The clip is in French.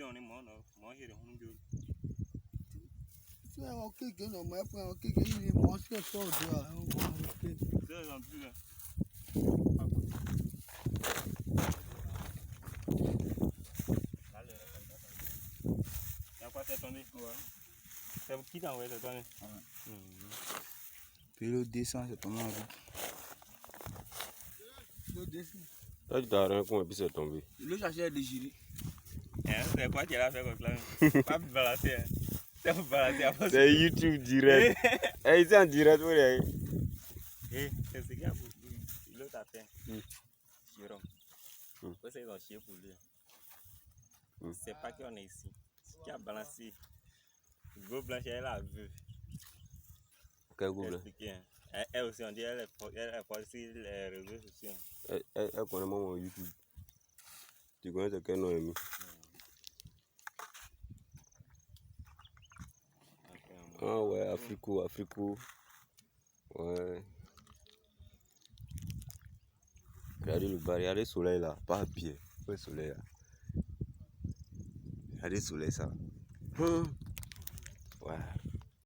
on est mort, manger de honjo. C'est ok que non, mais après ok que il est mort, c'est ça doit. C'est un peu. Y'a quoi, c'est tombé? Ouais. C'est qui t'a envoyé, c'est tombé? Ouais. Puis le descend, c'est tombé en vie. Le descend. Là, tu t'as rien qu'on puis c'est tombé. Le chercher est déchiré. C'est quoi qu'il a fait comme ça? Pas balancer. C'est pour balancer après. C'est YouTube direct. Eh, c'est en direct, oui. Eh, c'est ce qu'il y a pour lui. L'autre a fait. Jérôme. Parce qu'ils ont chié pour lui. C'est pas qu'on est ici. Ce qui a balancé. Go Blanche, elle a vu. Quel goût là? Elle aussi, on dit, elle est forcée les réseaux sociaux. Elle connaît mon YouTube. Tu connais de quel nom, Amy? Ah ouais, Africo. Ouais. Regardez le bar, regardez le soleil là, pas à pied. Où est le soleil là? Regardez le soleil ça. Ouais.